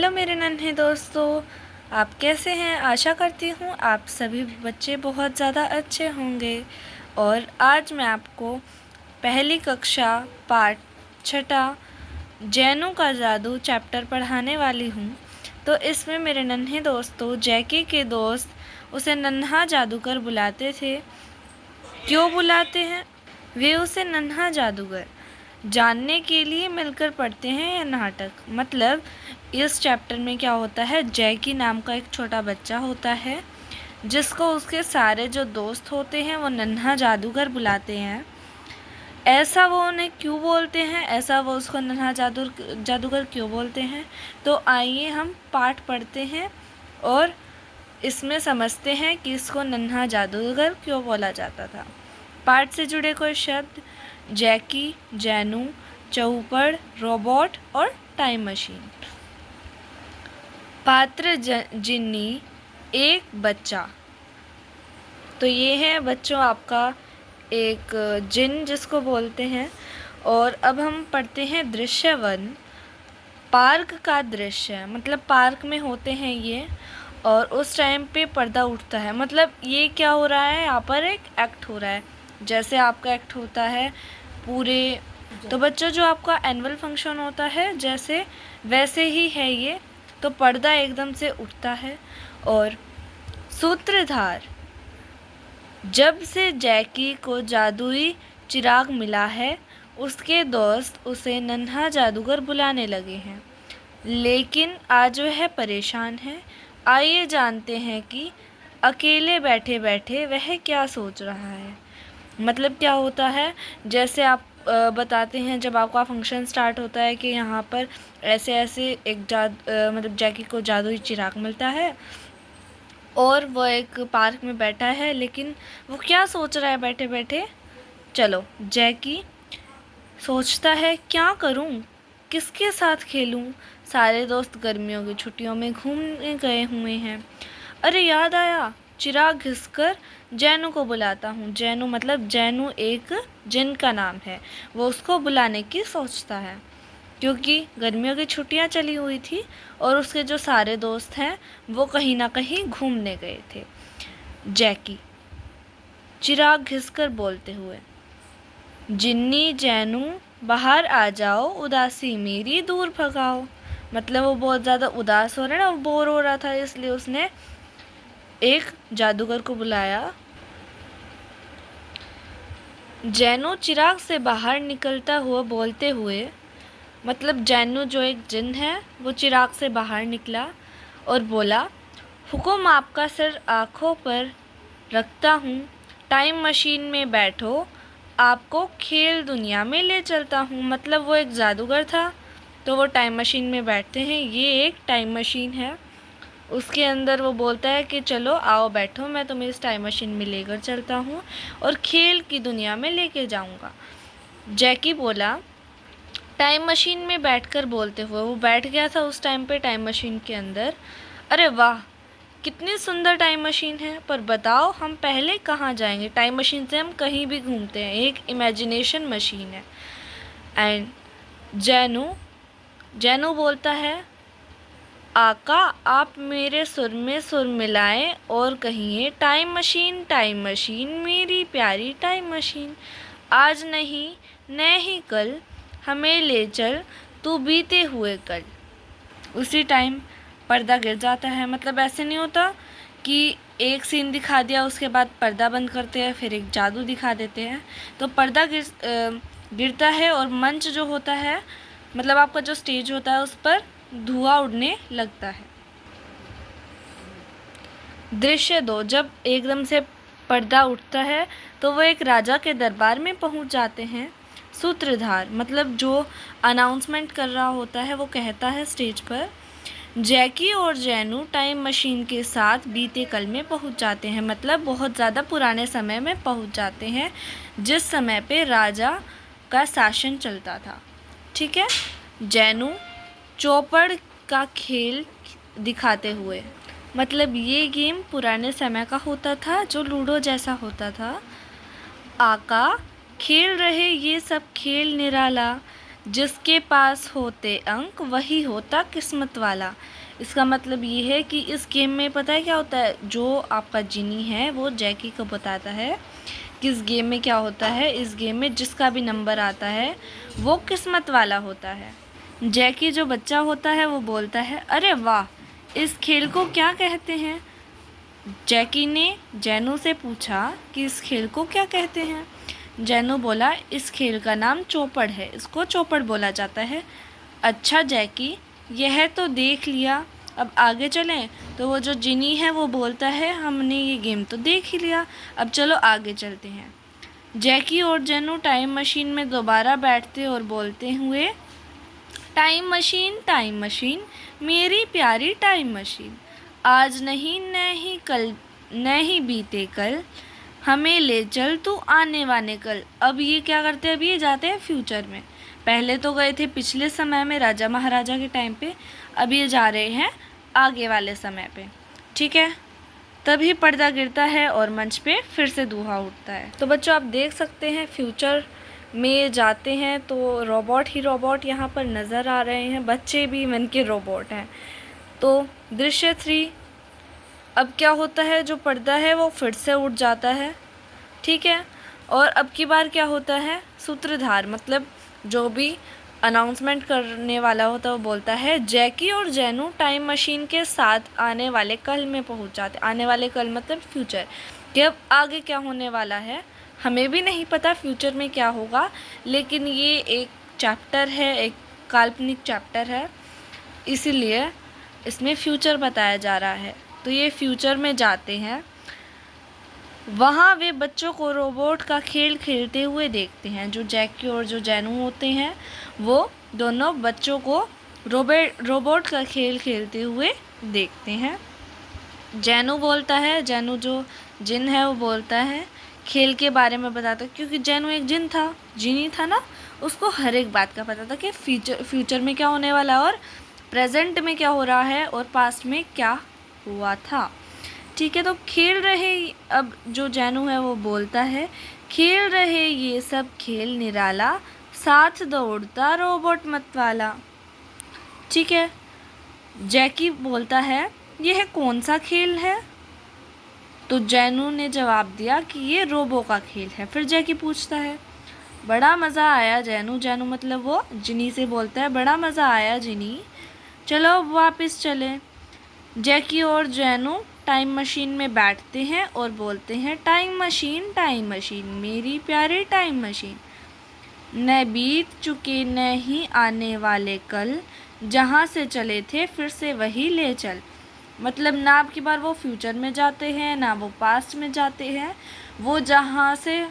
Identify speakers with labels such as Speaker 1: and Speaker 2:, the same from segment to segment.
Speaker 1: Hello मेरे नन्हे दोस्तों, आप कैसे हैं। आशा करती हूँ आप सभी बच्चे बहुत ज़्यादा अच्छे होंगे। और आज मैं आपको पहली कक्षा पाठ छठा जैनों का जादू चैप्टर पढ़ाने वाली हूँ। तो इसमें मेरे नन्हे दोस्तों जैकी के दोस्त उसे नन्हा जादूगर बुलाते थे। क्यों बुलाते हैं? वे उसे नन्हा जादूगर जानने के लिए मिलकर पढ़ते हैं यह नाटक। मतलब इस चैप्टर में क्या होता है, जैकी नाम का एक छोटा बच्चा होता है जिसको उसके सारे जो दोस्त होते हैं वो नन्हा जादूगर बुलाते हैं। ऐसा वो उन्हें क्यों बोलते हैं, ऐसा वो उसको नन्हा जादूगर क्यों बोलते हैं, तो आइए हम पाठ पढ़ते हैं और इसमें समझते हैं कि इसको नन्हा जादूगर क्यों बोला जाता था। पाठ से जुड़े कोई शब्द: जैकी, जैनू, चौपड़, रोबोट और टाइम मशीन। पात्र जिन्नी, एक बच्चा। तो ये है बच्चों आपका एक जिन जिसको बोलते हैं। और अब हम पढ़ते हैं दृश्य वन। पार्क का दृश्य, मतलब पार्क में होते हैं ये और उस टाइम पे पर्दा उठता है। मतलब ये क्या हो रहा है, यहाँ पर एक एक्ट हो रहा है जैसे आपका एक्ट होता है पूरे। तो बच्चों जो आपका एनुअल फंक्शन होता है जैसे वैसे ही है ये। तो पर्दा एकदम से उठता है और सूत्रधार: जब से जैकी को जादुई चिराग मिला है उसके दोस्त उसे नन्हा जादूगर बुलाने लगे हैं, लेकिन आज वह परेशान है। आइए जानते हैं कि अकेले बैठे बैठे वह क्या सोच रहा है। मतलब क्या होता है, जैसे आप बताते हैं जब आपका फंक्शन स्टार्ट होता है कि यहाँ पर ऐसे ऐसे एक मतलब जैकी को जादुई चिराग मिलता है और वो एक पार्क में बैठा है, लेकिन वो क्या सोच रहा है बैठे बैठे। चलो, जैकी सोचता है क्या करूं, किसके साथ खेलूं। सारे दोस्त गर्मियों की छुट्टियों में घूमने गए हुए हैं। अरे याद आया, चिराग घिसकर जैनू को बुलाता हूँ। जैनू मतलब जैनू एक जिन का नाम है। वो उसको बुलाने की सोचता है क्योंकि गर्मियों की छुट्टियाँ चली हुई थी और उसके जो सारे दोस्त हैं वो कहीं ना कहीं घूमने गए थे। जैकी चिराग घिसकर बोलते हुए: जिन्नी, जैनू, बाहर आ जाओ, उदासी मेरी दूर भगाओ। मतलब वो बहुत ज़्यादा उदास हो रहा है ना, बोर हो रहा था, इसलिए उसने एक जादूगर को बुलाया। जैनू चिराग से बाहर निकलता हुआ बोलते हुए, मतलब जैनू जो एक जिन है वो चिराग से बाहर निकला और बोला: हुकुम आपका सिर आँखों पर रखता हूँ, टाइम मशीन में बैठो, आपको खेल दुनिया में ले चलता हूँ। मतलब वो एक जादूगर था तो वो टाइम मशीन में बैठते हैं। ये एक टाइम मशीन है, उसके अंदर वो बोलता है कि चलो आओ बैठो, मैं तुम्हें इस टाइम मशीन में लेकर चलता हूँ और खेल की दुनिया में लेके जाऊँगा। जैकी बोला, टाइम मशीन में बैठकर बोलते हुए। वो बैठ गया था उस टाइम पे टाइम मशीन के अंदर। अरे वाह, कितनी सुंदर टाइम मशीन है, पर बताओ हम पहले कहाँ जाएंगे। टाइम मशीन से हम कहीं भी घूमते हैं, एक इमेजिनेशन मशीन है। एंड जैनू बोलता है, आका आप मेरे सुर में सुर मिलाएं और कहिए, टाइम मशीन मेरी प्यारी टाइम मशीन, आज नहीं न ही कल हमें ले चल तू बीते हुए कल। उसी टाइम पर्दा गिर जाता है। मतलब ऐसे नहीं होता कि एक सीन दिखा दिया उसके बाद पर्दा बंद करते हैं फिर एक जादू दिखा देते हैं। तो पर्दा गिरता है और मंच जो होता है, मतलब आपका जो स्टेज होता है, उस पर धुआं उड़ने लगता है। दृश्य दो। जब एकदम से पर्दा उठता है तो वो एक राजा के दरबार में पहुंच जाते हैं। सूत्रधार मतलब जो अनाउंसमेंट कर रहा होता है वो कहता है स्टेज पर, जैकी और जैनू टाइम मशीन के साथ बीते कल में पहुंच जाते हैं। मतलब बहुत ज़्यादा पुराने समय में पहुंच जाते हैं जिस समय पे राजा का शासन चलता था। ठीक है। जैनू चौपड़ का खेल दिखाते हुए, मतलब ये गेम पुराने समय का होता था जो लूडो जैसा होता था। आका खेल रहे ये सब खेल निराला, जिसके पास होते अंक वही होता किस्मत वाला। इसका मतलब ये है कि इस गेम में पता है क्या होता है, जो आपका जिनी है वो जैकी को बताता है कि इस गेम में क्या होता है। इस गेम में जिसका भी नंबर आता है वो किस्मत वाला होता है। जैकी जो बच्चा होता है वो बोलता है, अरे वाह, इस खेल को क्या कहते हैं। जैकी ने जैनू से पूछा कि इस खेल को क्या कहते हैं। जैनू बोला, इस खेल का नाम चौपड़ है, इसको चौपड़ बोला जाता है। अच्छा जैकी, यह तो देख लिया, अब आगे चलें। तो वो जो जिनी है वो बोलता है, हमने ये गेम तो देख ही लिया, अब चलो आगे चलते हैं। जैकी और जैनू टाइम मशीन में दोबारा बैठते और बोलते हुए, टाइम मशीन मेरी प्यारी टाइम मशीन, आज नहीं नहीं कल नहीं बीते कल, हमें ले चल तू आने वाले कल। अब ये क्या करते हैं, अब ये जाते हैं फ्यूचर में। पहले तो गए थे पिछले समय में राजा महाराजा के टाइम पे, अब ये जा रहे हैं आगे वाले समय पे। ठीक है, तभी पर्दा गिरता है और मंच पे फिर से धुआं उठता है। तो बच्चों आप देख सकते हैं फ्यूचर में जाते हैं तो रोबोट ही रोबोट यहाँ पर नज़र आ रहे हैं, बच्चे भी मन के रोबोट हैं। तो दृश्य 3, अब क्या होता है, जो पर्दा है वो फिर से उठ जाता है। ठीक है, और अब की बार क्या होता है, सूत्रधार मतलब जो भी अनाउंसमेंट करने वाला होता है वो बोलता है, जैकी और जैनू टाइम मशीन के साथ आने वाले कल में पहुंच जाते। आने वाले कल मतलब फ्यूचर, कि अब आगे क्या होने वाला है हमें भी नहीं पता फ्यूचर में क्या होगा, लेकिन ये एक चैप्टर है, एक काल्पनिक चैप्टर है, इसीलिए इसमें फ्यूचर बताया जा रहा है। तो ये फ्यूचर में जाते हैं, वहाँ वे बच्चों को रोबोट का खेल खेलते हुए देखते हैं। जो जैकी और जो जैनू होते हैं वो दोनों बच्चों को रोबोट का खेल खेलते हुए देखते हैं। जैनू बोलता है, जैनू जो जिन है वो बोलता है, खेल के बारे में बताता है, क्योंकि जैनू एक जिन था, जिनी था ना, उसको हर एक बात का पता था कि फ्यूचर में क्या होने वाला और प्रेजेंट में क्या हो रहा है और पास्ट में क्या हुआ था। ठीक है, तो खेल रहे, अब जो जैनू है वो बोलता है, खेल रहे ये सब खेल निराला, साथ दौड़ता रोबोट मत वाला। ठीक है, जैकी बोलता है, यह कौन सा खेल है। तो जैनू ने जवाब दिया कि ये रोबो का खेल है। फिर जैकी पूछता है, बड़ा मज़ा आया जैनू, जैनू मतलब वो जिनी से बोलता है, बड़ा मज़ा आया जिनी, चलो अब वापस चलें। जैकी और जैनू टाइम मशीन में बैठते हैं और बोलते हैं, टाइम मशीन मेरी प्यारी टाइम मशीन, न बीत चुके न ही आने वाले कल, जहाँ से चले थे फिर से वही ले चल। मतलब ना अब की बार वो फ्यूचर में जाते हैं ना वो पास्ट में जाते हैं, वो जहाँ से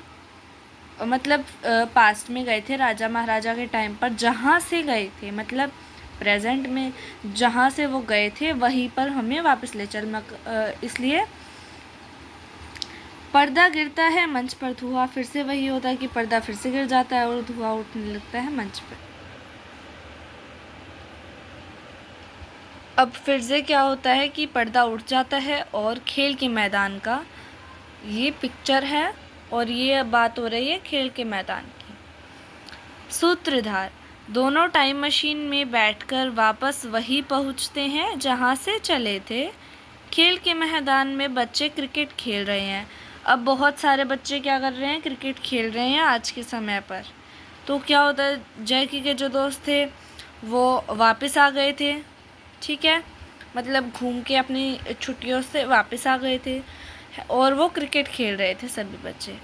Speaker 1: मतलब पास्ट में गए थे राजा महाराजा के टाइम पर, जहाँ से गए थे मतलब प्रेजेंट में जहाँ से वो गए थे वहीं पर हमें वापस ले चल। इसलिए पर्दा गिरता है, मंच पर धुआं फिर से वही होता है कि पर्दा फिर से गिर जाता है और धुआं उठने लगता है मंच पर। अब फिर से क्या होता है कि पर्दा उठ जाता है और खेल के मैदान का ये पिक्चर है और ये बात हो रही है खेल के मैदान की। सूत्रधार, दोनों टाइम मशीन में बैठकर वापस वही पहुंचते हैं जहां से चले थे। खेल के मैदान में बच्चे क्रिकेट खेल रहे हैं। अब बहुत सारे बच्चे क्या कर रहे हैं, क्रिकेट खेल रहे हैं आज के समय पर। तो क्या होता है, जैकी के जो दोस्त थे वो वापस आ गए थे। ठीक है, मतलब घूम के अपनी छुट्टियों से वापस आ गए थे और वो क्रिकेट खेल रहे थे सभी बच्चे।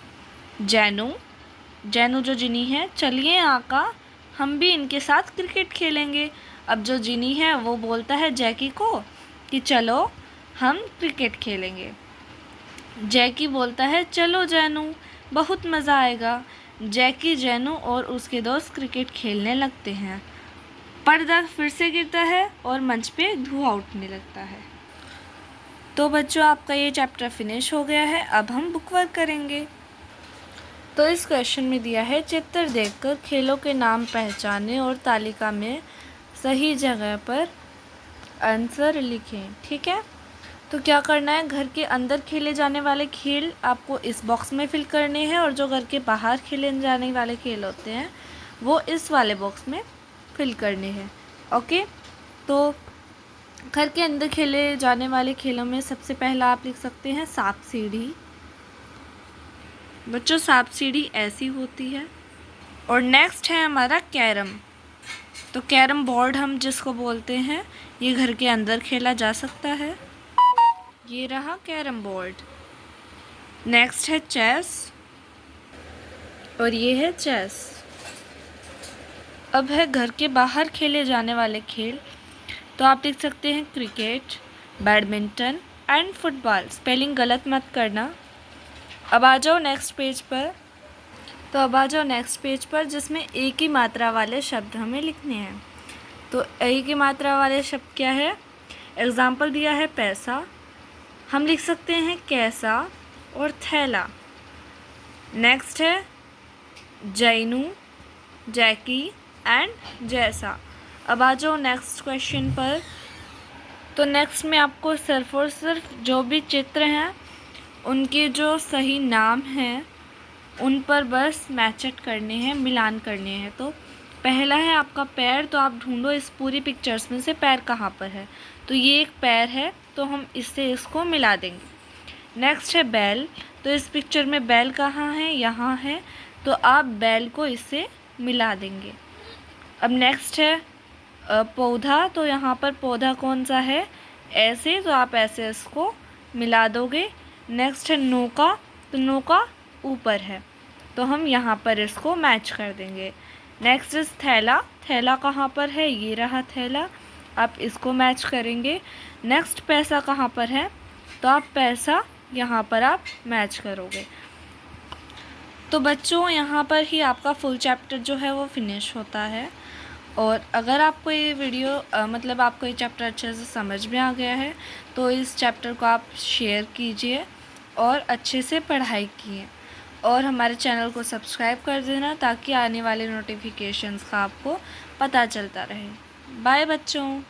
Speaker 1: जैनू जो जिनी है, चलिए आका हम भी इनके साथ क्रिकेट खेलेंगे। अब जो जिनी है वो बोलता है जैकी को कि चलो हम क्रिकेट खेलेंगे। जैकी बोलता है, चलो जैनू, बहुत मज़ा आएगा। जैकी, जैनू और उसके दोस्त क्रिकेट खेलने लगते हैं। पर्दा फिर से गिरता है और मंच पे धुआं उठने लगता है। तो बच्चों आपका ये चैप्टर फिनिश हो गया है। अब हम बुक वर्क करेंगे। तो इस क्वेश्चन में दिया है, चित्र देखकर खेलों के नाम पहचानें और तालिका में सही जगह पर आंसर लिखें। ठीक है, तो क्या करना है, घर के अंदर खेले जाने वाले खेल आपको इस बॉक्स में फिल करने हैं और जो घर के बाहर खेले जाने वाले खेल होते हैं वो इस वाले बॉक्स में फिल करने हैं। ओके, तो घर के अंदर खेले जाने वाले खेलों में सबसे पहला आप लिख सकते हैं सांप सीढ़ी। बच्चों, सांप सीढ़ी ऐसी होती है। और नेक्स्ट है हमारा कैरम। तो कैरम बोर्ड हम जिसको बोलते हैं, ये घर के अंदर खेला जा सकता है। ये रहा कैरम बोर्ड। नेक्स्ट है चेस, और ये है चेस। अब है घर के बाहर खेले जाने वाले खेल। तो आप लिख सकते हैं cricket, badminton and football. Spelling गलत मत करना। अब आ जाओ नेक्स्ट पेज पर। तो अब आ जाओ नेक्स्ट पेज पर, जिसमें एक ही मात्रा वाले शब्द हमें लिखने हैं। तो एक ही मात्रा वाले शब्द क्या है? एग्जाम्पल दिया है पैसा, हम लिख सकते हैं कैसा और थैला। नेक्स्ट है जैनू, जैकी एंड जैसा। अब आ जाओ नेक्स्ट क्वेश्चन पर। तो नेक्स्ट में आपको सिर्फ और सिर्फ जो भी चित्र हैं उनके जो सही नाम हैं उन पर बस मैचअप करने हैं, मिलान करने हैं। तो पहला है आपका पैर। तो आप ढूंढो इस पूरी पिक्चर्स में से पैर कहाँ पर है। तो ये एक पैर है, तो हम इससे इसको मिला देंगे। नेक्स्ट है बैल। तो इस पिक्चर में बैल कहाँ है? यहाँ है, तो आप बैल को इससे मिला देंगे। अब नेक्स्ट है पौधा। तो यहाँ पर पौधा कौन सा है? ऐसे, तो आप ऐसे इसको मिला दोगे। नेक्स्ट है नौका। तो नौका ऊपर है, तो हम यहाँ पर इसको मैच कर देंगे। नेक्स्ट इज थैला। थैला कहाँ पर है? ये रहा थैला, आप इसको मैच करेंगे। नेक्स्ट पैसा कहाँ पर है? तो आप पैसा यहाँ पर आप मैच करोगे। तो बच्चों, यहाँ पर ही आपका फुल चैप्टर जो है वो फिनिश होता है। और अगर आपको ये वीडियो मतलब आपको ये चैप्टर अच्छे से समझ में आ गया है तो इस चैप्टर को आप शेयर कीजिए और अच्छे से पढ़ाई कीजिए। और हमारे चैनल को सब्सक्राइब कर देना ताकि आने वाले नोटिफिकेशंस का आपको पता चलता रहे। बाय बच्चों।